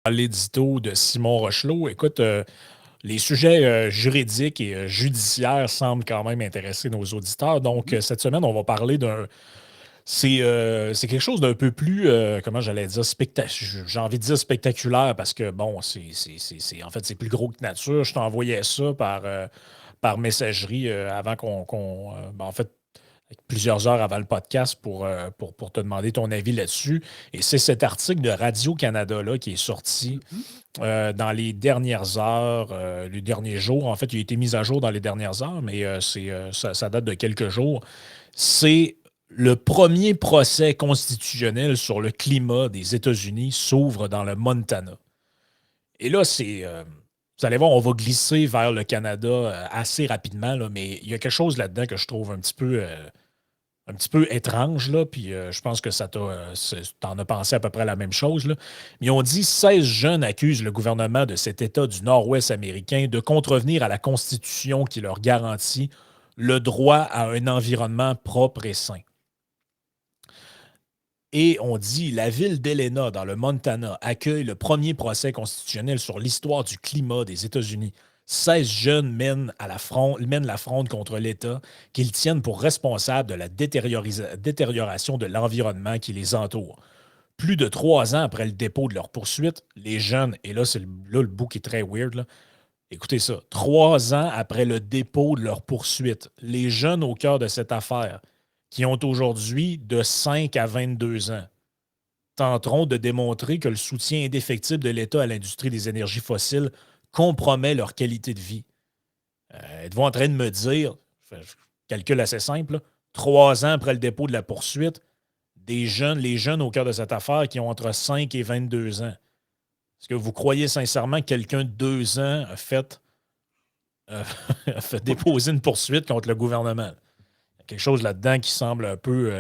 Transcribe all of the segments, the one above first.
L'édito de Simon Rochelot. Écoute, les sujets juridiques et judiciaires semblent quand même intéresser nos auditeurs. Donc, Mhm. cette semaine, on va parler d'un. C'est quelque chose d'un peu plus, comment j'allais dire, j'ai envie de dire spectaculaire parce que, bon, en fait, c'est plus gros que nature. Je t'envoyais ça par messagerie avant en fait, plusieurs heures avant le podcast pour te demander ton avis là-dessus. Et c'est cet article de Radio-Canada là, qui est sorti Mhm. dans les dernières heures, les derniers jours. En fait, il a été mis à jour dans les dernières heures, mais ça date de quelques jours. C'est le premier procès constitutionnel sur le climat des États-Unis s'ouvre dans le Montana. Et là, vous allez voir, on va glisser vers le Canada assez rapidement, là, mais il y a quelque chose là-dedans que je trouve un petit peu étrange, là, puis je pense que t'en as pensé à peu près la même chose, là. Mais on dit 16 jeunes accusent le gouvernement de cet État du Nord-Ouest américain de contrevenir à la Constitution qui leur garantit le droit à un environnement propre et sain. Et on dit la ville d'Helena, dans le Montana, accueille le premier procès constitutionnel sur l'histoire du climat des États-Unis. 16 jeunes mènent la fronde contre l'État qu'ils tiennent pour responsable de la détérioration de l'environnement qui les entoure. Plus de 3 ans après le dépôt de leur poursuite, les jeunes, et là, là le bout qui est très weird, là. Écoutez ça, 3 ans après le dépôt de leur poursuite, les jeunes au cœur de cette affaire, qui ont aujourd'hui de 5 à 22 ans, tenteront de démontrer que le soutien indéfectible de l'État à l'industrie des énergies fossiles compromet leur qualité de vie. Êtes-vous en train de me dire, calcul assez simple, là, 3 ans après le dépôt de la poursuite, les jeunes au cœur de cette affaire qui ont entre 5 et 22 ans, est-ce que vous croyez sincèrement que quelqu'un de 2 ans euh, a fait déposer une poursuite contre le gouvernement? Il y a quelque chose là-dedans qui semble un peu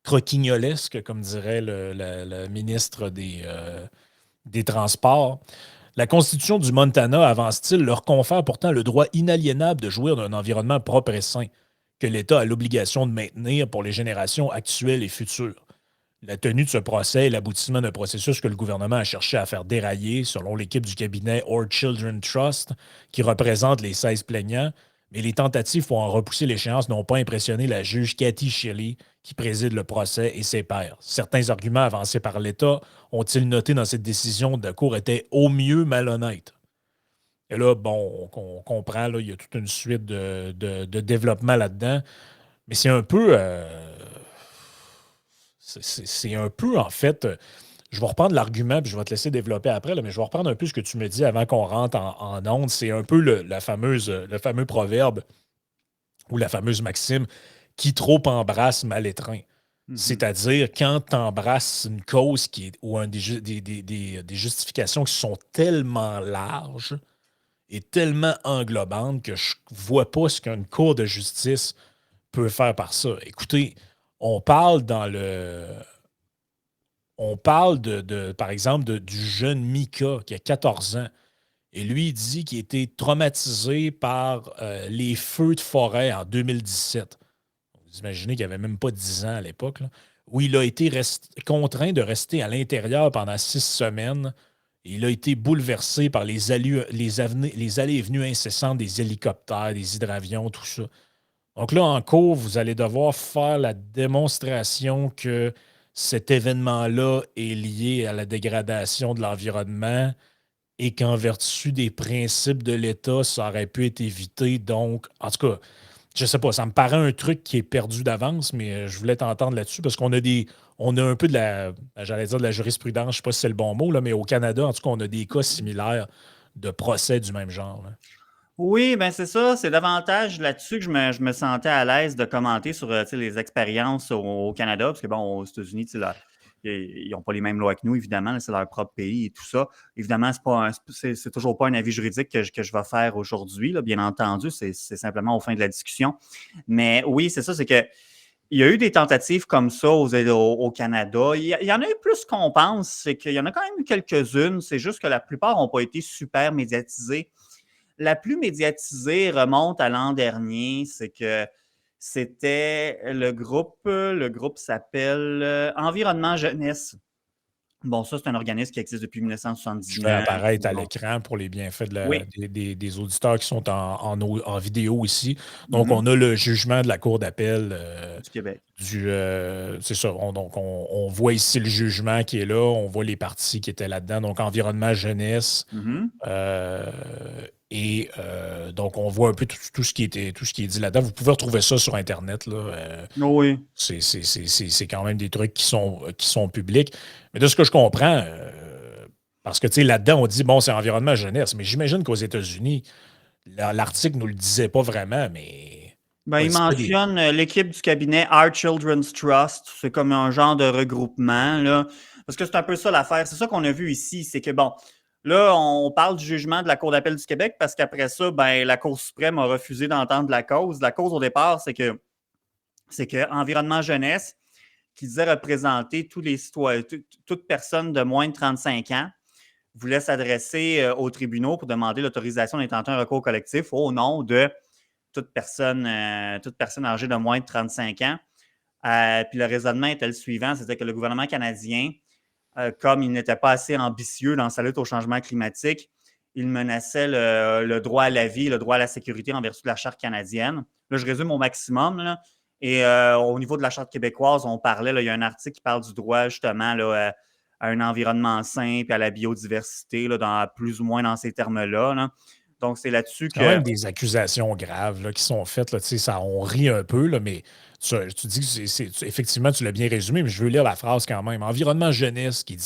croquignolesque, comme dirait le ministre des Transports. La Constitution du Montana, avance-t-il, leur confère pourtant le droit inaliénable de jouir d'un environnement propre et sain, que l'État a l'obligation de maintenir pour les générations actuelles et futures. La tenue de ce procès est l'aboutissement d'un processus que le gouvernement a cherché à faire dérailler, selon l'équipe du cabinet Our Children Trust, qui représente les 16 plaignants. Mais les tentatives pour en repousser l'échéance n'ont pas impressionné la juge Cathy Shelley, qui préside le procès, et ses pairs. Certains arguments avancés par l'État ont-ils noté dans cette décision de la Cour étaient au mieux malhonnêtes. Et là, bon, on comprend, là, il y a toute une suite de développement là-dedans. Mais c'est un peu. C'est un peu, en fait. Je vais reprendre l'argument, puis je vais te laisser développer après, là, mais je vais reprendre un peu ce que tu me dis avant qu'on rentre en onde. C'est un peu le fameux proverbe ou la fameuse maxime qui trop embrasse mal étreint. Mhm. C'est-à-dire, quand tu embrasses une cause ou des justifications qui sont tellement larges et tellement englobantes que je ne vois pas ce qu'une cour de justice peut faire par ça. Écoutez, on parle dans le. On parle par exemple, du jeune Mika qui a 14 ans. Et lui, il dit qu'il a été traumatisé par les feux de forêt en 2017. Vous imaginez qu'il n'avait même pas 10 ans à l'époque, là, où il a été contraint de rester à l'intérieur pendant 6 semaines. Il a été bouleversé par les allées et venues incessantes des hélicoptères, des hydravions, tout ça. Donc là, en cours, vous allez devoir faire la démonstration que cet événement-là est lié à la dégradation de l'environnement et qu'en vertu des principes de l'État, ça aurait pu être évité. Donc, en tout cas, je sais pas, ça me paraît un truc qui est perdu d'avance, mais je voulais t'entendre là-dessus parce on a un peu j'allais dire de la jurisprudence, je sais pas si c'est le bon mot, là, mais au Canada, en tout cas, on a des cas similaires de procès du même genre, là. Oui, ben c'est ça. C'est davantage là-dessus que je me sentais à l'aise de commenter sur tu sais, les expériences au Canada, parce que bon, aux États-Unis, tu sais, là, ils n'ont pas les mêmes lois que nous, évidemment, là, c'est leur propre pays et tout ça. Évidemment, c'est toujours pas un avis juridique que je vais faire aujourd'hui, là, bien entendu, c'est simplement au fin de la discussion. Mais oui, c'est ça, c'est que il y a eu des tentatives comme ça au Canada. Il y en a eu plus qu'on pense. C'est qu'il y en a quand même eu quelques-unes. C'est juste que la plupart n'ont pas été super médiatisées. La plus médiatisée remonte à l'an dernier. C'est que c'était le groupe s'appelle Environnement Jeunesse. Bon, ça, c'est un organisme qui existe depuis Je fais 1979. apparaître à Bon, l'écran pour les bienfaits oui, des auditeurs qui sont en vidéo ici. Donc, mhm, on a le jugement de la Cour d'appel du Québec. c'est ça. Donc, on voit ici le jugement qui est là. On voit les parties qui étaient là-dedans. Donc, environnement, jeunesse. Mhm. euh, donc, on voit un peu tout ce tout ce qui est dit là-dedans. Vous pouvez retrouver ça sur Internet, là. Oui. C'est quand même des trucs qui sont publics. Mais de ce que je comprends, parce que tu sais, là-dedans, on dit, bon, c'est environnement jeunesse, mais j'imagine qu'aux États-Unis, l'article ne nous le disait pas vraiment, mais Ben, il c'est pas des. mentionne l'équipe du cabinet Our Children's Trust. C'est comme un genre de regroupement, là. Parce que c'est un peu ça l'affaire. C'est ça qu'on a vu ici. C'est que, bon, là, on parle du jugement de la Cour d'appel du Québec parce qu'après ça, ben, la Cour suprême a refusé d'entendre la cause. La cause, au départ, c'est que Environnement Jeunesse, qui disait représenter tous les citoyens, toute personne de moins de 35 ans, voulait s'adresser aux tribunaux pour demander l'autorisation d'intenter un recours collectif au nom de toute personne âgée de moins de 35 ans. Puis le raisonnement était le suivant, c'était que le gouvernement canadien, comme il n'était pas assez ambitieux dans sa lutte au changement climatique, il menaçait le droit à la vie, le droit à la sécurité en vertu de la Charte canadienne. Là, je résume au maximum. Là. Et au niveau de la Charte québécoise, on parlait, là, il y a un article qui parle du droit justement là, à un environnement sain et à la biodiversité, là, plus ou moins dans ces termes-là. Là. Donc, c'est là-dessus C'est quand que même des accusations graves là, qui sont faites. Là, tu sais, ça, on rit un peu, là, mais tu dis que effectivement, tu l'as bien résumé, mais je veux lire la phrase quand même. Environnement jeunesse qui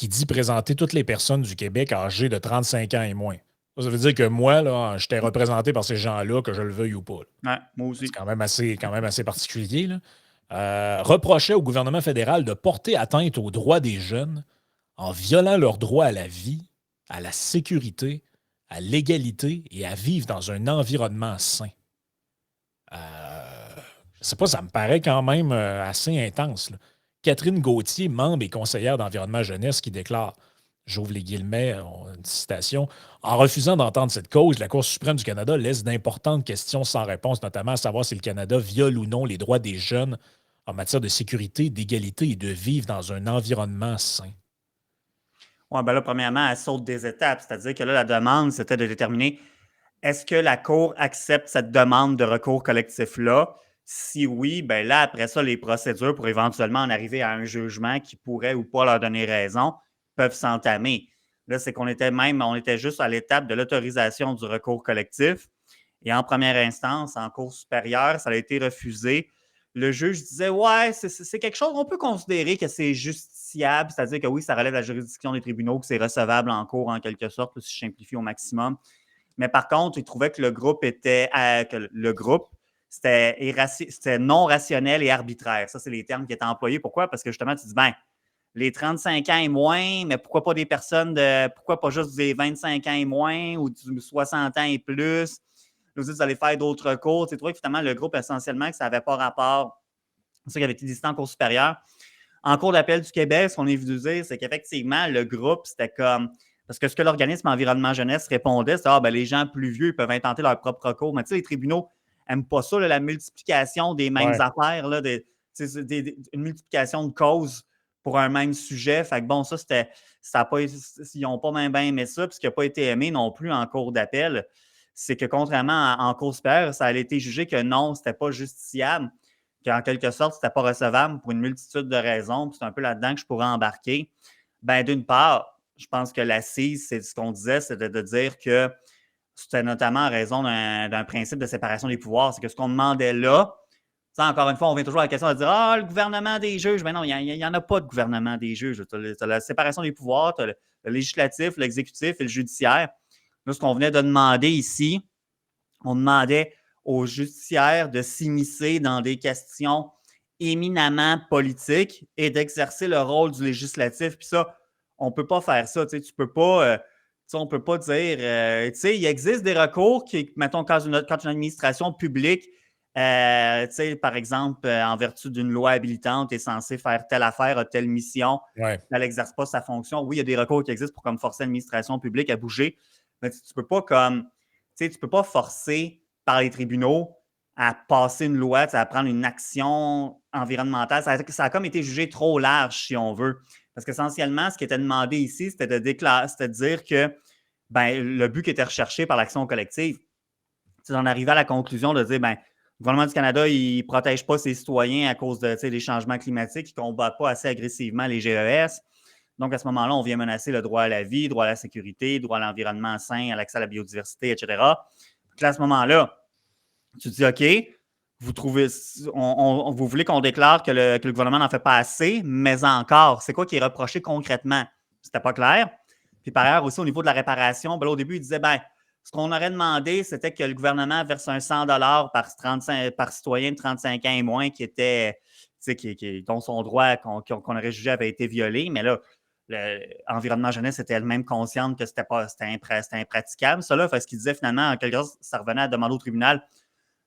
dit présenter toutes les personnes du Québec âgées de 35 ans et moins. Ça veut dire que moi, là, j'étais représenté par ces gens-là, que je le veuille ou pas. Là. ouais, moi C'est aussi. quand même assez particulier. Là. Reprochait au gouvernement fédéral de porter atteinte aux droits des jeunes en violant leur droit à la vie, à la sécurité, à l'égalité et à vivre dans un environnement sain. Je ne sais pas, ça me paraît quand même assez intense. Là. Catherine Gauthier, membre et conseillère d'environnement jeunesse, qui déclare, j'ouvre les guillemets, une citation, en refusant d'entendre cette cause, la Cour suprême du Canada laisse d'importantes questions sans réponse, notamment à savoir si le Canada viole ou non les droits des jeunes en matière de sécurité, d'égalité et de vivre dans un environnement sain. Ouais, ben là, premièrement, elle saute des étapes. C'est-à-dire que là, la demande, c'était de déterminer est-ce que la Cour accepte cette demande de recours collectif-là? Si oui, ben là, après ça, les procédures pour éventuellement en arriver à un jugement qui pourrait ou pas leur donner raison peuvent s'entamer. Là, c'est on était juste à l'étape de l'autorisation du recours collectif. Et en première instance, en cour supérieure, ça a été refusé. Le juge disait ouais, c'est quelque chose, on peut considérer que c'est justiciable, c'est-à-dire que oui, ça relève de la juridiction des tribunaux, que c'est recevable en cours en quelque sorte, si je simplifie au maximum. Mais par contre, il trouvait que le groupe, c'était non rationnel et arbitraire. Ça, c'est les termes qui étaient employés. Pourquoi? Parce que justement, tu dis, ben, les 35 ans et moins, mais pourquoi pas pourquoi pas juste des 25 ans et moins ou du 60 ans et plus? Vous allez faire d'autres cours. Tu trouves que finalement, le groupe, essentiellement, que ça n'avait pas rapport. C'est ça qui avait été décidé en cours supérieur. En cours d'appel du Québec, ce qu'on est venu dire, c'est qu'effectivement, le groupe, c'était comme. Parce que ce que l'organisme Environnement Jeunesse répondait, c'est les gens plus vieux ils peuvent intenter leur propre recours. Mais tu sais, les tribunaux n'aiment pas ça, là, la multiplication des mêmes Ouais. affaires, là, une multiplication de causes pour un même sujet. Fait que bon, ça a pas, ils n'ont pas même bien aimé ça, puis ce qui n'a pas été aimé non plus en cours d'appel, c'est que contrairement en cours supérieure, ça a été jugé que non, c'était pas justiciable, qu'en quelque sorte, c'était pas recevable pour une multitude de raisons, puis c'est un peu là-dedans que je pourrais embarquer. Ben, d'une part, je pense que l'assise, c'est ce qu'on disait, c'était de dire que c'était notamment en raison d'un principe de séparation des pouvoirs. C'est que ce qu'on demandait là, encore une fois, on vient toujours à la question de dire ah, le gouvernement des juges. Mais non, il n'y en a pas de gouvernement des juges. Tu as la séparation des pouvoirs, tu as le législatif, l'exécutif et le judiciaire. Là, ce qu'on venait de demander ici, on demandait aux justiciaires de s'immiscer dans des questions éminemment politiques et d'exercer le rôle du législatif. Puis ça, on ne peut pas faire ça. Tu peux pas. On ne peut pas dire. Il existe des recours qui, mettons, quand une administration publique, par exemple, en vertu d'une loi habilitante, est censée faire telle affaire, a telle mission, Ouais. elle n'exerce pas sa fonction. Oui, il y a des recours qui existent pour comme forcer l'administration publique à bouger, mais tu ne peux pas comme tu ne peux pas forcer par les tribunaux à passer une loi, à prendre une action environnementale. Ça a comme été jugé trop large, si on veut. Parce qu'essentiellement, ce qui était demandé ici, c'était de dire que ben, le but qui était recherché par l'action collective, c'est d'en arriver à la conclusion de dire, ben, le gouvernement du Canada, il ne protège pas ses citoyens à cause des changements climatiques, il ne combat pas assez agressivement les GES. Donc, à ce moment-là, on vient menacer le droit à la vie, le droit à la sécurité, le droit à l'environnement sain, à l'accès à la biodiversité, etc. Donc, là, à ce moment-là, tu te dis, OK, vous voulez qu'on déclare que le gouvernement n'en fait pas assez, mais encore, c'est quoi qui est reproché concrètement? C'était pas clair. Puis par ailleurs, aussi au niveau de la réparation, ben là, au début, il disait, ben, ce qu'on aurait demandé, c'était que le gouvernement verse un 100 par citoyen de 35 ans et moins dont son droit qu'on aurait jugé avait été violé. Mais là, l'environnement jeunesse était elle-même consciente que c'était impraticable. Ça, là, ce qu'il disait finalement, en quelque sorte, ça revenait à demander au tribunal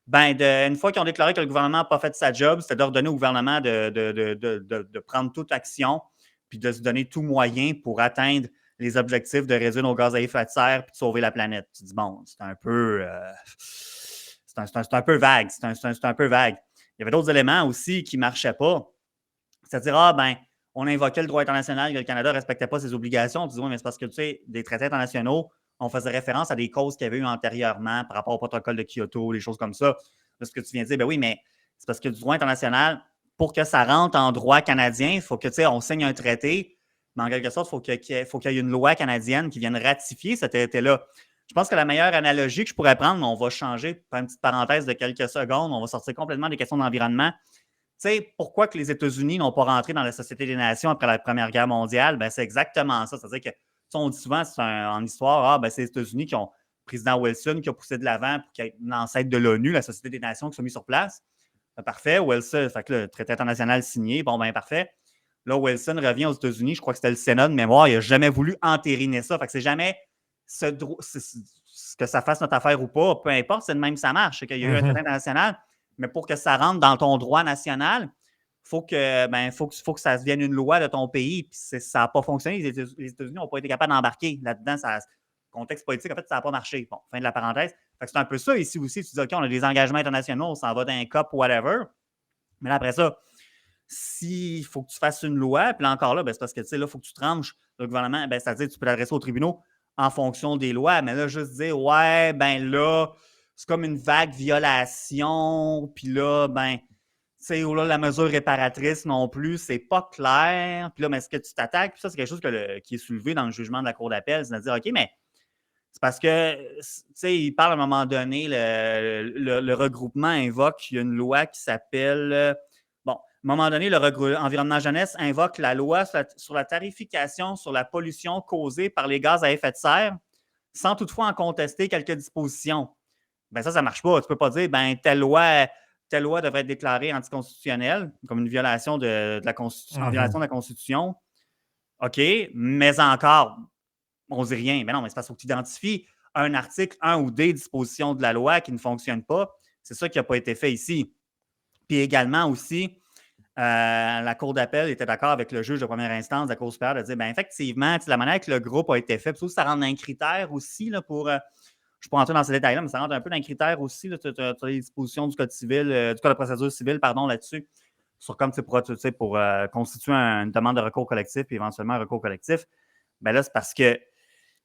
ben, une fois qu'ils ont déclaré que le gouvernement n'a pas fait sa job, c'était d'ordonner au gouvernement de prendre toute action puis de se donner tout moyen pour atteindre les objectifs de réduire nos gaz à effet de serre puis de sauver la planète. Tu dis, bon, c'est un peu vague. C'est un peu vague. Il y avait d'autres éléments aussi qui ne marchaient pas. C'est-à-dire, on invoquait le droit international que le Canada ne respectait pas ses obligations. On disait, oui, mais c'est parce que, tu sais, des traités internationaux, on faisait référence à des causes qu'il y avait eu antérieurement par rapport au protocole de Kyoto, des choses comme ça. Là, ce que tu viens de dire, ben oui, mais c'est parce que du droit international, pour que ça rentre en droit canadien, il faut que, tu sais, on signe un traité, mais en quelque sorte, il faut qu'il y ait une loi canadienne qui vienne ratifier ce traité-là. Je pense que la meilleure analogie que je pourrais prendre, mais on va changer, par une petite parenthèse de quelques secondes, on va sortir complètement des questions d'environnement. Tu sais, pourquoi que les États-Unis n'ont pas rentré dans la Société des Nations après la Première Guerre mondiale? Ben, c'est exactement ça. C'est-à-dire que, on dit souvent en histoire, c'est les États-Unis qui ont, le président Wilson qui a poussé de l'avant pour qu'il y ait une ancêtre de l'ONU, la Société des Nations, qui soit mise sur place. Ben, parfait. Wilson, fait que le traité international signé, bon, ben parfait. Là, Wilson revient aux États-Unis, je crois que c'était le Sénat de mémoire, il n'a jamais voulu entériner ça. Fait que c'est jamais que ça fasse notre affaire ou pas, peu importe, c'est de même ça marche. C'est qu'il y a eu un traité international, mais pour que ça rentre dans ton droit national, il faut que ça devienne une loi de ton pays. Puis ça n'a pas fonctionné. Les États-Unis n'ont pas été capables d'embarquer là-dedans. Contexte politique, en fait, ça n'a pas marché. Bon, fin de la parenthèse. Fait que c'est un peu ça ici aussi. Tu dis, OK, on a des engagements internationaux, on s'en va d'un COP, whatever. Mais là, après ça, s'il faut que tu fasses une loi, puis là encore là, c'est parce que, tu sais, là, il faut que tu tranches le gouvernement, c'est-à-dire que tu peux l'adresser aux tribunaux en fonction des lois, mais là, juste dire, ouais, ben là, c'est comme une vague violation, puis là, tu sais, là, la mesure réparatrice non plus, c'est pas clair, puis là, mais est-ce que tu t'attaques? Puis ça, c'est quelque chose qui est soulevé dans le jugement de la Cour d'appel, c'est-à-dire, OK, mais c'est parce que, tu sais, il parle à un moment donné, le regroupement invoque, il y a une loi qui s'appelle, à un moment donné, le Environnement Jeunesse invoque la loi sur la tarification sur la pollution causée par les gaz à effet de serre, sans toutefois en contester quelques dispositions. Ben ça ne marche pas. Tu ne peux pas dire, telle loi devrait être déclarée anticonstitutionnelle, comme une violation de la Constitution, en violation de la Constitution. OK, mais encore, on ne dit rien. Mais non, mais c'est parce qu'il faut que tu identifies un article, un ou des dispositions de la loi qui ne fonctionnent pas. C'est ça qui n'a pas été fait ici. Puis également aussi, la Cour d'appel était d'accord avec le juge de première instance de la Cour supérieure de dire, effectivement, la manière que le groupe a été fait, puis ça rentre un critère aussi là, pour. Je ne suis pas entré dans ces détails-là, mais ça rentre un peu dans un critère aussi. Tu as les dispositions du Code civil, du Code de procédure civile, pardon, là-dessus, sur comme pour constituer une demande de recours collectif et éventuellement un recours collectif. Ben là, c'est parce que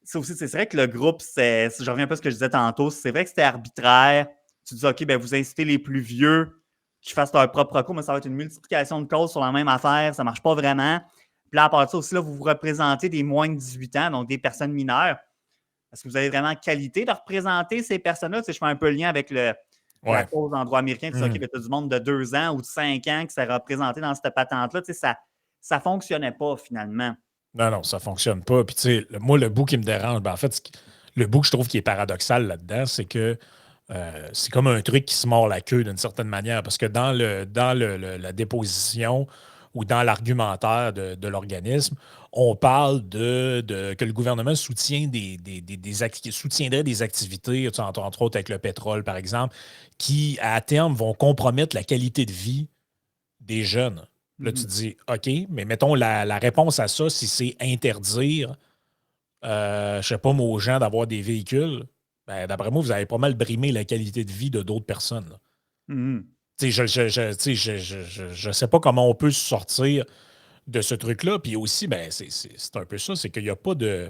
ça aussi, c'est vrai que le groupe, je reviens un peu à ce que je disais tantôt, c'est vrai que c'était arbitraire. Tu dis, OK, vous incitez les plus vieux qui fassent leur propre recours, mais ça va être une multiplication de causes sur la même affaire, ça ne marche pas vraiment. Puis là, à part de ça aussi, là, vous vous représentez des moins de 18 ans, donc des personnes mineures. Est-ce que vous avez vraiment qualité de représenter ces personnes-là? Tu sais, je fais un peu le lien avec la cause en droit américain. Tu sais, OK, tu as du monde de 2 ans ou de 5 ans qui s'est représenté dans cette patente-là. Tu sais, ça ne fonctionnait pas finalement. Non, ça ne fonctionne pas. Puis, tu sais, moi, le bout qui me dérange, en fait, le bout que je trouve qui est paradoxal là-dedans, c'est que c'est comme un truc qui se mord la queue d'une certaine manière, parce que dans la déposition ou dans l'argumentaire de l'organisme, on parle que le gouvernement soutiendrait des activités, tu sais, entre autres avec le pétrole, par exemple, qui, à terme, vont compromettre la qualité de vie des jeunes. Là, tu te dis, OK, mais mettons la réponse à ça, si c'est interdire, je sais pas, aux gens d'avoir des véhicules, d'après moi, vous avez pas mal brimé la qualité de vie de d'autres personnes. Tu sais, je sais pas comment on peut se sortir de ce truc-là. Puis aussi, ben, c'est un peu ça, c'est qu'il n'y a pas de.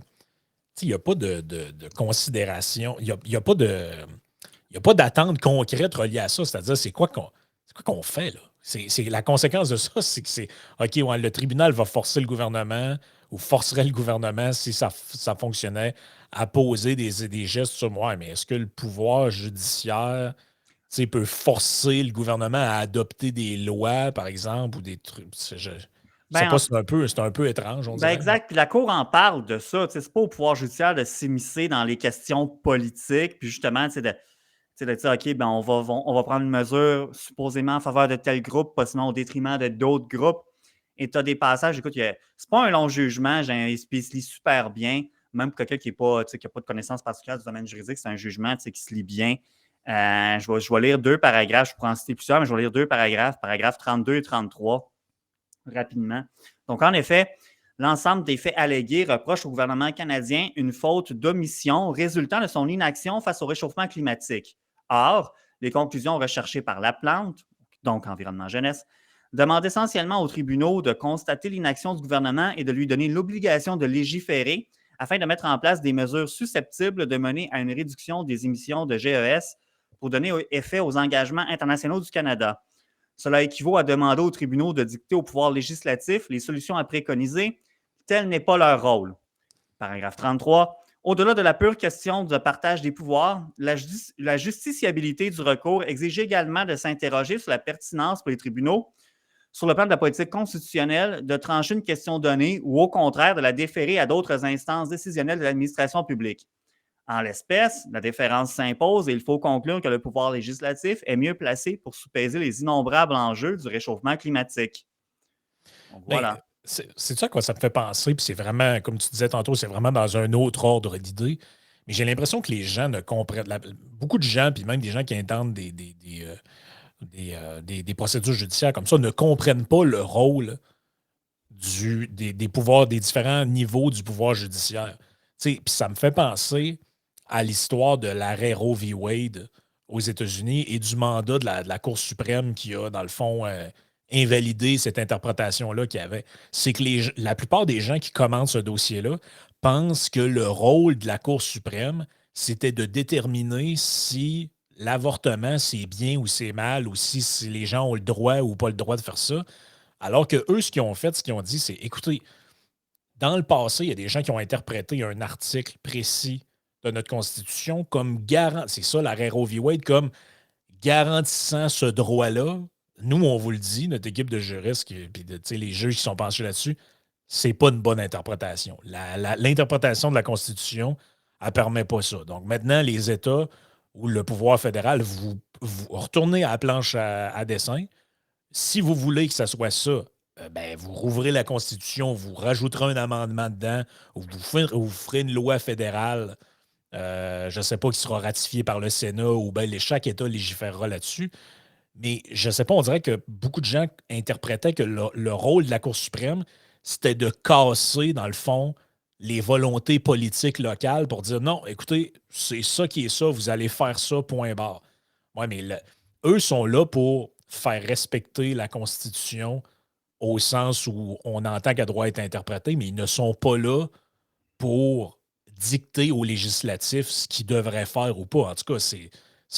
Il n'y a pas de considération, il y a pas de. Il n'y a pas d'attente concrète reliée à ça. C'est-à-dire, c'est quoi qu'on fait, là? La conséquence de ça, c'est que c'est OK, ouais, le tribunal va forcer le gouvernement ou forcerait le gouvernement, si ça fonctionnait, à poser des gestes sur moi. Mais est-ce que le pouvoir judiciaire peut forcer le gouvernement à adopter des lois, par exemple, ou des trucs? Je sais Ben, pas, c'est un peu étrange, on Ben dirait. exact. Puis la Cour en parle de ça. Tu sais, c'est pas au pouvoir judiciaire de s'immiscer dans les questions politiques. Puis justement, de dire, OK, ben on va prendre une mesure supposément en faveur de tel groupe, pas sinon au détriment de d'autres groupes. Et tu as des passages, écoute, c'est pas un long jugement, il se lit super bien. Même pour quelqu'un qui n'a pas, qui a pas de connaissances particulières du domaine juridique, c'est un jugement qui se lit bien. Je vais lire deux paragraphes, je pourrais en citer plusieurs, mais je vais lire deux paragraphes 32 et 33, rapidement. Donc, en effet, l'ensemble des faits allégués reproche au gouvernement canadien une faute d'omission résultant de son inaction face au réchauffement climatique. Or, les conclusions recherchées par la plante, donc Environnement Jeunesse, demandent essentiellement aux tribunaux de constater l'inaction du gouvernement et de lui donner l'obligation de légiférer afin de mettre en place des mesures susceptibles de mener à une réduction des émissions de GES pour donner effet aux engagements internationaux du Canada. Cela équivaut à demander aux tribunaux de dicter au pouvoir législatif les solutions à préconiser. Tel n'est pas leur rôle. Paragraphe 33. Au-delà de la pure question de partage des pouvoirs, la justiciabilité du recours exige également de s'interroger sur la pertinence pour les tribunaux, sur le plan de la politique constitutionnelle, de trancher une question donnée ou au contraire de la déférer à d'autres instances décisionnelles de l'administration publique. En l'espèce, la déférence s'impose et il faut conclure que le pouvoir législatif est mieux placé pour sous-peser les innombrables enjeux du réchauffement climatique. Donc Ben, voilà. c'est ça à quoi ça me fait penser, puis c'est vraiment, comme tu disais tantôt, c'est vraiment dans un autre ordre d'idées. Mais j'ai l'impression que les gens ne comprennent. Beaucoup de gens, puis même des gens qui intentent des procédures judiciaires comme ça, ne comprennent pas le rôle des pouvoirs, des différents niveaux du pouvoir judiciaire. Puis ça me fait penser à l'histoire de l'arrêt Roe v. Wade aux États-Unis et du mandat de la Cour suprême qui a, dans le fond, invalidé cette interprétation-là qu'il y avait. C'est que la plupart des gens qui commentent ce dossier-là pensent que le rôle de la Cour suprême, c'était de déterminer si l'avortement, c'est bien ou c'est mal, ou si les gens ont le droit ou pas le droit de faire ça. Alors que eux, ce qu'ils ont fait, ce qu'ils ont dit, c'est écoutez, dans le passé, il y a des gens qui ont interprété un article précis de notre Constitution comme garant, c'est ça l'arrêt Roe v. Wade, comme garantissant ce droit-là. Nous, on vous le dit, notre équipe de juristes, puis les juges qui sont penchés là-dessus, c'est pas une bonne interprétation. L'interprétation de la Constitution, elle ne permet pas ça. Donc maintenant, les États ou le pouvoir fédéral, vous retournez à la planche à dessin. Si vous voulez que ça soit ça, ben, vous rouvrez la Constitution, vous rajouterez un amendement dedans, ou vous ferez une loi fédérale, je ne sais pas, qui sera ratifiée par le Sénat, ou bien chaque État légiférera là-dessus. Mais je ne sais pas, on dirait que beaucoup de gens interprétaient que le rôle de la Cour suprême, c'était de casser, dans le fond, les volontés politiques locales pour dire non, écoutez, c'est ça qui est ça, vous allez faire ça, point barre. Oui, mais eux sont là pour faire respecter la Constitution au sens où on entend qu'elle doit être interprétée, mais ils ne sont pas là pour dicter au législatif ce qu'il devrait faire ou pas. En tout cas, c'est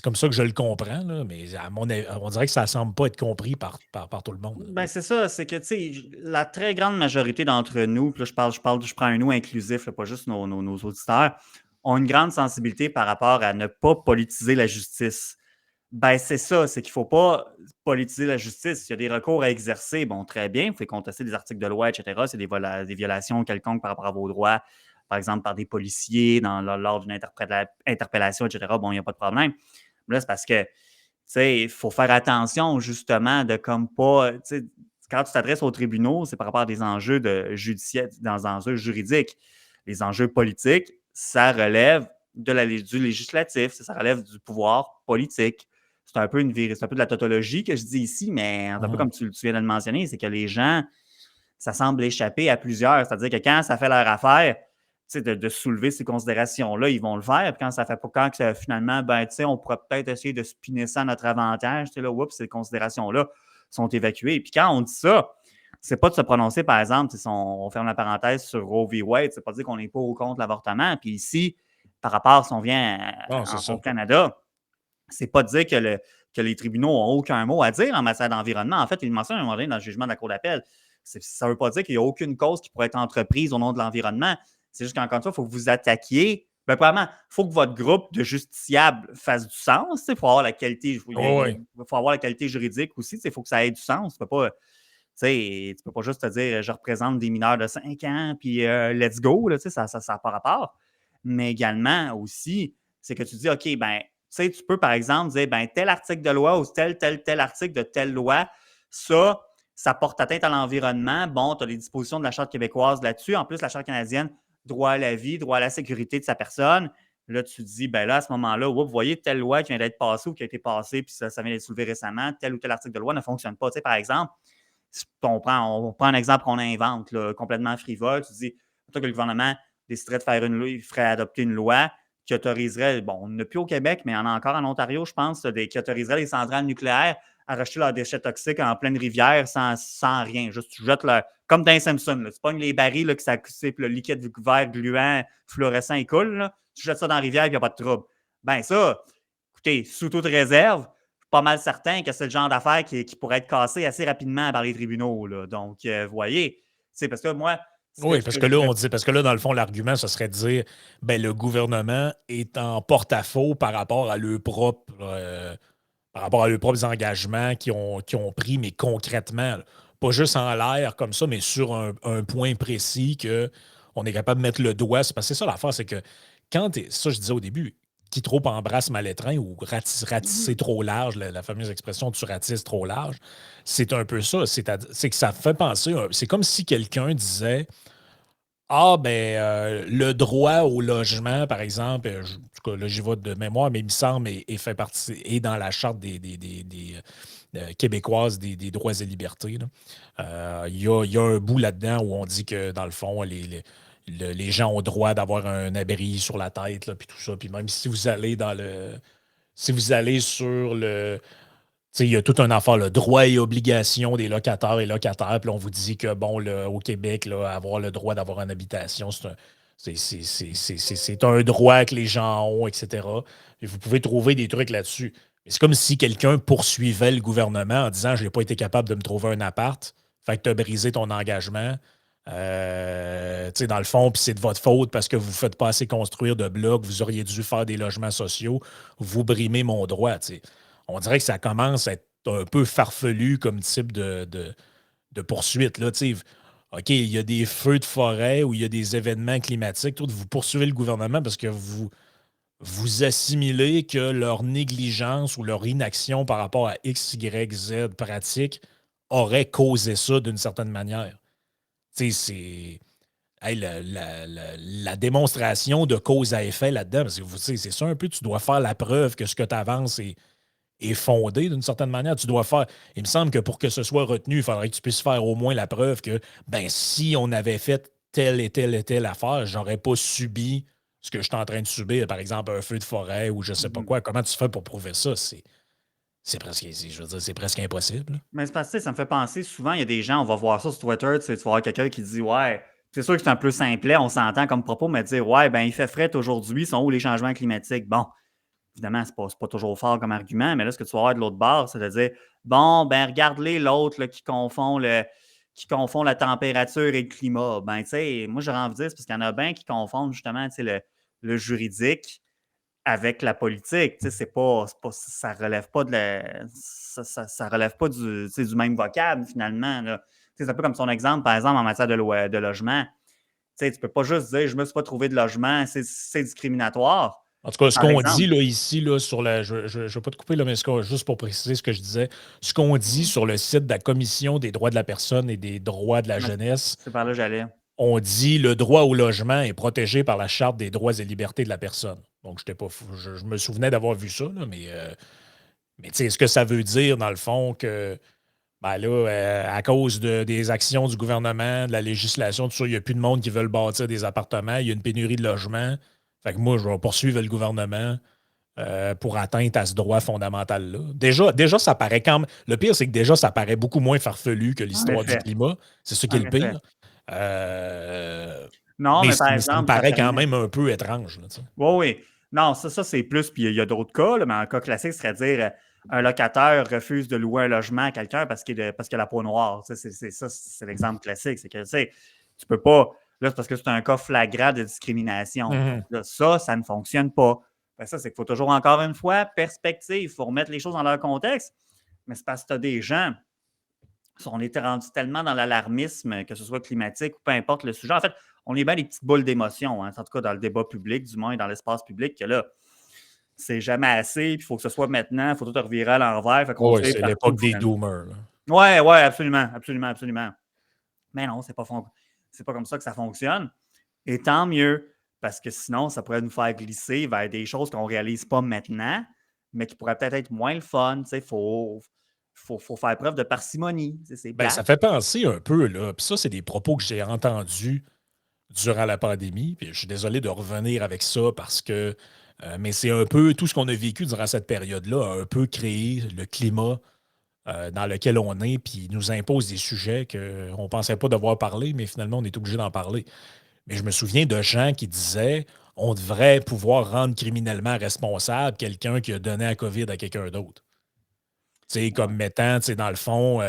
comme ça que je le comprends, là, mais on dirait que ça ne semble pas être compris par tout le monde. Ben, c'est ça, c'est que, tu sais, la très grande majorité d'entre nous, puis là, je prends un nous inclusif, là, pas juste nos auditeurs, ont une grande sensibilité par rapport à ne pas politiser la justice. Ben, c'est ça, c'est qu'il ne faut pas politiser la justice. Il y a des recours à exercer, bon, très bien, vous pouvez contester des articles de loi, etc. C'est des violations quelconques par rapport à vos droits, par exemple par des policiers lors d'une interpellation, etc. Bon, il n'y a pas de problème. Mais là, c'est parce que, tu sais, il faut faire attention, justement, de comme pas, tu sais, quand tu t'adresses aux tribunaux, c'est par rapport à des enjeux dans des enjeux juridiques. Les enjeux politiques, ça relève du législatif, ça relève du pouvoir politique. C'est un peu de la tautologie que je dis ici, mais un peu Mhm. comme tu viens de le mentionner, c'est que les gens, ça semble échapper à plusieurs. C'est-à-dire que quand ça fait leur affaire, de soulever ces considérations-là, ils vont le faire. Puis quand ça fait pas, finalement, ben, on pourrait peut-être essayer de spinner ça à notre avantage, là, oups, ces considérations-là sont évacuées. Puis quand on dit ça, c'est pas de se prononcer, par exemple, si on ferme la parenthèse sur Roe v. Wade, c'est pas de dire qu'on n'est pas ou contre l'avortement. Puis ici, par rapport, si on vient Non, c'est au ça. Canada, c'est pas de dire que les tribunaux n'ont aucun mot à dire en matière d'environnement. En fait, il mentionne à un moment donné dans le jugement de la Cour d'appel. Ça ne veut pas dire qu'il n'y a aucune cause qui pourrait être entreprise au nom de l'environnement. C'est juste qu'encore une fois, il faut que vous attaquiez. Ben, premièrement, il faut que votre groupe de justiciables fasse du sens. Il faut avoir la qualité, Oui, faut avoir la qualité juridique aussi. Il faut que ça ait du sens. Tu ne peux pas juste te dire je représente des mineurs de 5 ans, puis let's go. Là, ça n'a pas rapport. Mais également aussi, c'est que tu dis OK, ben, tu peux par exemple dire ben, tel article de loi ou tel article de telle loi, ça porte atteinte à l'environnement. Bon, tu as les dispositions de la Charte québécoise là-dessus. En plus, la Charte canadienne, droit à la vie, droit à la sécurité de sa personne. Là, tu te dis, ben là, à ce moment-là, vous voyez, telle loi qui vient d'être passée ou qui a été passée, puis ça vient d'être soulevé récemment, tel ou tel article de loi ne fonctionne pas. Tu sais, par exemple, on prend un exemple qu'on invente, là, complètement frivole. Tu dis, plutôt que le gouvernement déciderait de faire une loi, il ferait adopter une loi qui autoriserait, bon, on n'a plus au Québec, mais il y en a encore en Ontario, je pense, qui autoriserait les centrales nucléaires à rejeter leurs déchets toxiques en pleine rivière sans rien. Juste, tu jettes comme dans les Simpsons, là, tu pognes les barils, là, que ça, c'est le liquide vert gluant, fluorescent, il coule, là, tu jettes ça dans la rivière et il n'y a pas de trouble. Ben ça, écoutez, sous toute réserve, pas mal certain que c'est le genre d'affaire qui pourrait être cassé assez rapidement par les tribunaux. Là. Donc, vous voyez, c'est parce que moi, oui, ce parce que que je là, voulais. on dit, parce que là, dans le fond, l'argument, ce serait de dire ben, le gouvernement est en porte-à-faux par rapport à leurs propres engagements qu'ils ont pris, mais concrètement, là. Pas juste en l'air comme ça, mais sur un point précis qu'on est capable de mettre le doigt. C'est parce que c'est ça l'affaire, c'est que ça je disais au début, qui trop embrasse mal étreint ou ratisser Mhm. trop large, la fameuse expression tu ratisses trop large, c'est un peu ça. C'est que ça fait penser, c'est comme si quelqu'un disait ah, ben, le droit au logement, par exemple, en tout cas, là, j'y vais de mémoire, mais il me semble, et fait partie, et dans la charte des québécoises des droits et libertés, là. Il y a un bout là-dedans où on dit que, dans le fond, les gens ont le droit d'avoir un abri sur la tête, là, puis tout ça. Puis même si vous allez si vous allez sur il y a tout un affaire, le droit et obligation des locataires et locataires. Puis là, on vous dit que, bon, au Québec, là, avoir le droit d'avoir une habitation, c'est un droit que les gens ont, etc. Et vous pouvez trouver des trucs là-dessus. Mais c'est comme si quelqu'un poursuivait le gouvernement en disant je n'ai pas été capable de me trouver un appart, fait que tu as brisé ton engagement. Dans le fond, puis c'est de votre faute parce que vous ne faites pas assez construire de blocs, vous auriez dû faire des logements sociaux, vous brimez mon droit. T'sais. On dirait que ça commence à être un peu farfelu comme type de poursuite. Là, OK, il y a des feux de forêt ou il y a des événements climatiques. Vous poursuivez le gouvernement parce que vous assimilez que leur négligence ou leur inaction par rapport à X, Y, Z pratique aurait causé ça d'une certaine manière. C'est hey, la démonstration de cause à effet là-dedans. Parce que c'est ça un peu, tu dois faire la preuve que ce que tu avances est fondé d'une certaine manière. Tu dois faire. Il me semble que pour que ce soit retenu, il faudrait que tu puisses faire au moins la preuve que ben si on avait fait telle et telle affaire, j'aurais pas subi ce que je suis en train de subir, par exemple un feu de forêt ou je sais pas Mhm. quoi. Comment tu fais pour prouver ça? Je veux dire, c'est presque impossible. Mais c'est parce que ça me fait penser, souvent, il y a des gens, on va voir ça sur Twitter, tu vas voir quelqu'un qui dit ouais, c'est sûr que c'est un peu simplet, on s'entend comme propos, mais dire ouais, ben il fait fret aujourd'hui, sont où les changements climatiques? Bon, évidemment, c'est pas toujours fort comme argument, mais là, ce que tu vas avoir de l'autre bord, c'est de dire bon, ben regarde-les l'autre là, qui confond la température et le climat. Ben, tu sais, moi, j'aurais envie de dire, c'est parce qu'il y en a bien qui confondent justement le juridique avec la politique. Tu sais, ça relève pas ça relève pas du même vocable, finalement. Là. Tu sais, c'est un peu comme son exemple, par exemple, en matière de logement. Tu sais, tu peux pas juste dire je me suis pas trouvé de logement, c'est discriminatoire. En tout cas, ce Par qu'on exemple. dit là, ici, là, je ne vais pas te couper, là, mais juste pour préciser ce que je disais, ce qu'on dit sur le site de la Commission des droits de la personne et des droits de la Ouais, jeunesse, c'est par là que j'allais. on dit le droit au logement est protégé par la Charte des droits et libertés de la personne. Donc, je me souvenais d'avoir vu ça, là, mais est-ce que ça veut dire, dans le fond, que ben là, à cause des actions du gouvernement, de la législation, tout ça, il n'y a plus de monde qui veulent bâtir des appartements, il y a une pénurie de logements. Fait que moi, je vais poursuivre le gouvernement. pour atteindre à ce droit fondamental-là. Déjà, ça paraît quand même. Le pire, c'est que déjà, ça paraît beaucoup moins farfelu que En l'histoire du effet, climat. C'est ce qui est en le effet. pire. Euh, Non, mais, mais par mais ça me exemple, ça paraît quand permet. même un peu étrange. Là, tu sais. Oui, oui. Non, ça c'est plus. Puis il y a d'autres cas, là, mais un cas classique serait de dire un locataire refuse de louer un logement à quelqu'un parce qu'il a la peau noire. Tu sais, ça, c'est l'exemple classique. C'est que tu sais, tu peux pas. Là, c'est parce que c'est un cas flagrant de discrimination. Fait que Mhm. là, ça ne fonctionne pas. Fait que ça, c'est qu'il faut toujours, encore une fois, perspective. Il faut remettre les choses dans leur contexte. Mais c'est parce que tu as des gens. On est rendu tellement dans l'alarmisme, que ce soit climatique ou peu importe le sujet. En fait, on est bien des petites boules d'émotions, hein, en tout cas dans le débat public, du moins dans l'espace public, que là, c'est jamais assez, puis il faut que ce soit maintenant, il faut tout revirer à l'envers, fait qu'on Oui, tire c'est partout l'époque des finalement. doomers. Là. Ouais, ouais, absolument, absolument, absolument. Mais non, c'est pas comme ça que ça fonctionne. Et tant mieux, parce que sinon, ça pourrait nous faire glisser vers des choses qu'on ne réalise pas maintenant, mais qui pourraient peut-être être moins le fun. Il faut faire preuve de parcimonie. C'est Ben, ça plate. fait penser un peu, là. Puis ça, c'est des propos que j'ai entendus durant la pandémie. Puis je suis désolé de revenir avec ça parce que. Mais c'est un peu tout ce qu'on a vécu durant cette période-là, a un peu créé le climat dans lequel on est, puis nous impose des sujets qu'on ne pensait pas devoir parler, mais finalement, on est obligé d'en parler. Mais je me souviens de gens qui disaient on devrait pouvoir rendre criminellement responsable quelqu'un qui a donné la COVID à quelqu'un d'autre. Tu sais, Ouais. comme mettant, tu sais, dans le fond,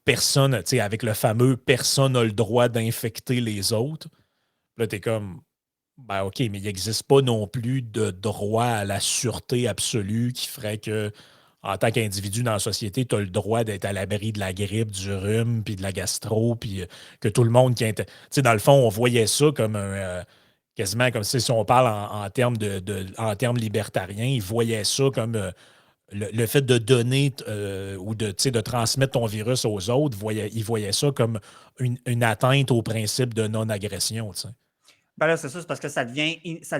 personne, tu sais, avec le fameux personne n'a le droit d'infecter les autres. Là, tu es comme, ben OK, mais il n'existe pas non plus de droit à la sûreté absolue qui ferait que, en tant qu'individu dans la société, tu as le droit d'être à l'abri de la grippe, du rhume, puis de la gastro, puis que tout le monde qui. Tu sais, dans le fond, on voyait ça comme un. Quasiment comme si on parle en termes en termes libertariens, ils voyaient ça comme le fait de donner ou de, tu sais, de transmettre ton virus aux autres, ils voyaient ça comme une atteinte au principe de non-agression. Tu sais. Ben là, c'est ça, c'est parce que ça devient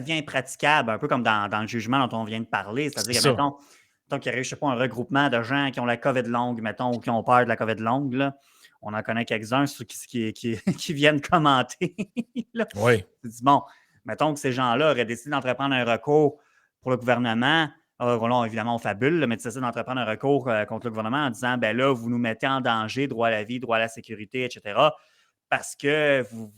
impraticable, un peu comme dans le jugement dont on vient de parler. C'est C'est-à-dire que, ça. mettons qu'il y aurait, je sais pas, un regroupement de gens qui ont la COVID longue, mettons, ou qui ont peur de la COVID longue, là. On en connaît quelques-uns, ceux qui viennent commenter. Là. Oui. Tu dis, bon, mettons que ces gens-là auraient décidé d'entreprendre un recours pour le gouvernement. Là, évidemment, on fabule, là, mais tu essaies d'entreprendre un recours contre le gouvernement en disant, ben là, vous nous mettez en danger, droit à la vie, droit à la sécurité, etc., parce que vous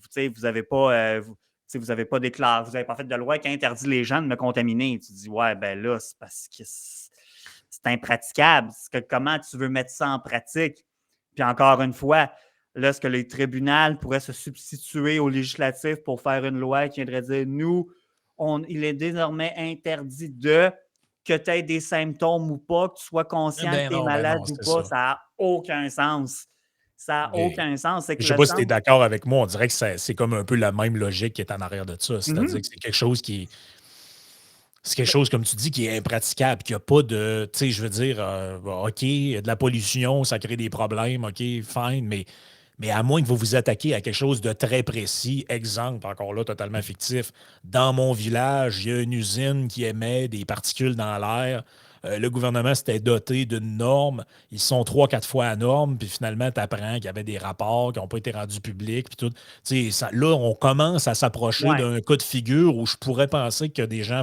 n'avez pas, si vous n'avez pas déclaré, vous n'avez pas fait de loi qui interdit les gens de me contaminer. Tu dis, ouais, ben là, c'est parce que c'est impraticable. Comment tu veux mettre ça en pratique? Puis encore une fois, là, est-ce que les tribunaux pourraient se substituer au législatif pour faire une loi qui viendrait dire, nous, il est désormais interdit que tu aies des symptômes ou pas, que tu sois conscient que tu es Ben malade non, ou c'est pas, ça. ça n'a aucun sens. Ça n'a Mais aucun sens. C'est je que sais le pas si tu es sens. d'accord avec moi, on dirait que c'est comme un peu la même logique qui est en arrière de ça. C'est-à-dire que Mhm. c'est quelque chose c'est quelque chose, comme tu dis, qui est impraticable, qui a pas de. Tu sais, je veux dire, bon, OK, de la pollution, ça crée des problèmes, OK, fine, mais à moins que vous vous attaquiez à quelque chose de très précis, exemple, encore là, totalement fictif, dans mon village, il y a une usine qui émet des particules dans l'air. Le gouvernement s'était doté d'une norme. Ils sont trois, quatre fois à norme, puis finalement, tu apprends qu'il y avait des rapports qui n'ont pas été rendus publics, puis tout. Tu sais, là, on commence à s'approcher Ouais. d'un cas de figure où je pourrais penser que des gens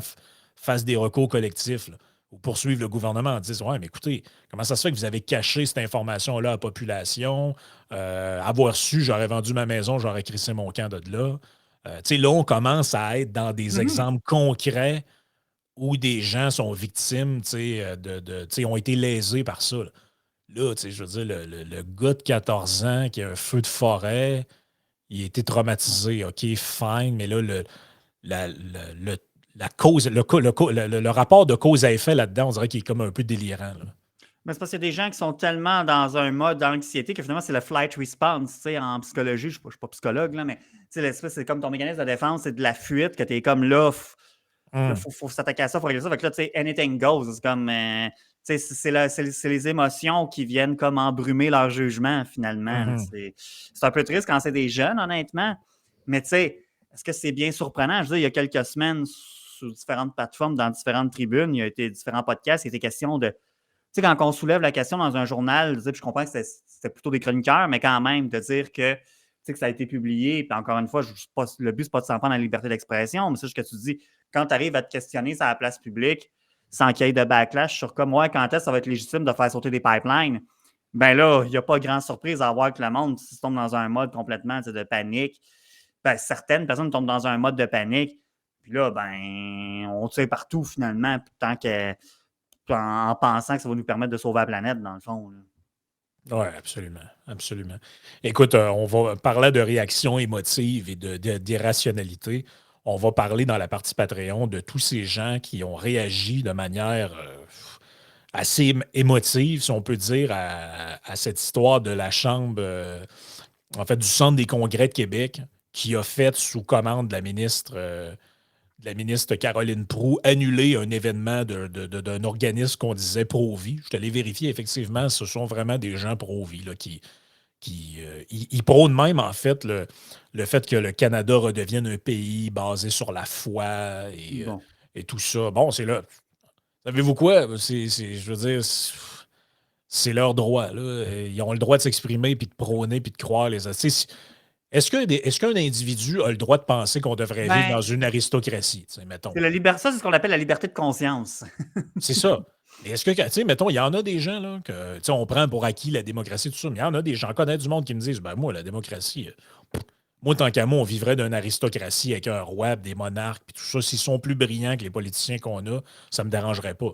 fassent des recours collectifs, là, ou poursuivre le gouvernement en disant ouais, mais écoutez, comment ça se fait que vous avez caché cette information-là à la population? Avoir su, j'aurais vendu ma maison, j'aurais crissé mon camp de là. Tu sais, là, on commence à être dans des Mhm. exemples concrets où des gens sont victimes, tu sais, tu sais, ont été lésés par ça. Là, tu sais, je veux dire, le gars de 14 ans qui a un feu de forêt, il a été traumatisé, OK, fine, mais là, le- la cause, le rapport de cause à effet là-dedans, on dirait qu'il est comme un peu délirant. Là. Mais c'est parce qu'il y a des gens qui sont tellement dans un mode d'anxiété que finalement, c'est le flight response. Tu sais, en psychologie, je ne suis pas psychologue, là, mais tu sais, l'espèce, c'est comme ton mécanisme de défense, c'est de la fuite, que tu es comme là, il Hum, faut s'attaquer à ça, il faut régler ça. Fait que là, tu sais, anything goes. C'est comme, tu sais, c'est les émotions qui viennent comme embrumer leur jugement, finalement. Là. mhm. C'est un peu triste quand c'est des jeunes, honnêtement. Mais tu sais, est-ce que c'est bien surprenant? Je veux dire, il y a quelques semaines, sur différentes plateformes, dans différentes tribunes, il y a été différents podcasts, il était question de sais, quand on soulève la question dans un journal, puis je comprends que c'était plutôt des chroniqueurs, mais quand même, de dire que ça a été publié, puis encore une fois, le but, c'est pas de s'en prendre à la liberté d'expression, mais c'est juste que tu dis, quand tu arrives à te questionner sur la place publique, sans qu'il y ait de backlash sur comme, ouais, quand est-ce que ça va être légitime de faire sauter des pipelines? Ben là, il n'y a pas grande surprise à voir que le monde se tombe dans un mode complètement de panique. Ben, certaines personnes tombent dans un mode de panique. Puis là, ben, on tire partout finalement, tant que, en pensant que ça va nous permettre de sauver la planète, dans le fond. Oui, absolument. Absolument. Écoute, on va parler de réaction émotive et d'irrationalité. On va parler dans la partie Patreon de tous ces gens qui ont réagi de manière assez émotive, si on peut dire, à cette histoire de la Chambre, en fait, du Centre des congrès de Québec, qui a fait, sous commande de la ministre Caroline Proulx, annuler un événement d'un organisme qu'on disait pro-vie. Je te l'ai vérifié, effectivement, ce sont vraiment des gens pro-vie là, ils prônent même, en fait, le fait que le Canada redevienne un pays basé sur la foi Bon. et tout ça. Bon, c'est là. Savez-vous quoi? Je veux dire, c'est leur droit. Là. Ils ont le droit de s'exprimer, puis de prôner, puis de croire les... Est-ce qu'un individu a le droit de penser qu'on devrait vivre dans Ben, une aristocratie, mettons? c'est la liberté, ça, c'est ce qu'on appelle la liberté de conscience. C'est ça. Mais est-ce que, tu sais, mettons, il y en a des gens, là, que, tu sais, on prend pour acquis la démocratie, tout ça, mais il y en a des gens, j'en connais du monde qui me disent, ben moi, la démocratie, moi, tant qu'à moi, on vivrait d'une aristocratie avec un roi, des monarques, puis tout ça. S'ils sont plus brillants que les politiciens qu'on a, ça me dérangerait pas.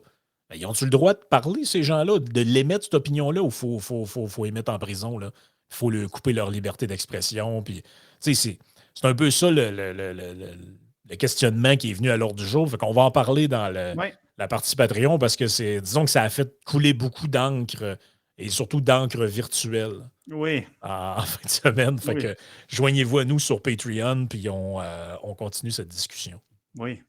Ben, ils ont-tu le droit de parler, ces gens-là, de l'émettre, cette opinion-là, ou faut les mettre en prison, là? Il faut leur couper leur liberté d'expression, puis, tu sais, c'est un peu ça le questionnement qui est venu à l'ordre du jour. Fait qu'on va en parler dans Oui, la partie Patreon parce que disons que ça a fait couler beaucoup d'encre et surtout d'encre virtuelle oui, en fin de semaine. Fait oui, que joignez-vous à nous sur Patreon, puis on continue cette discussion. oui.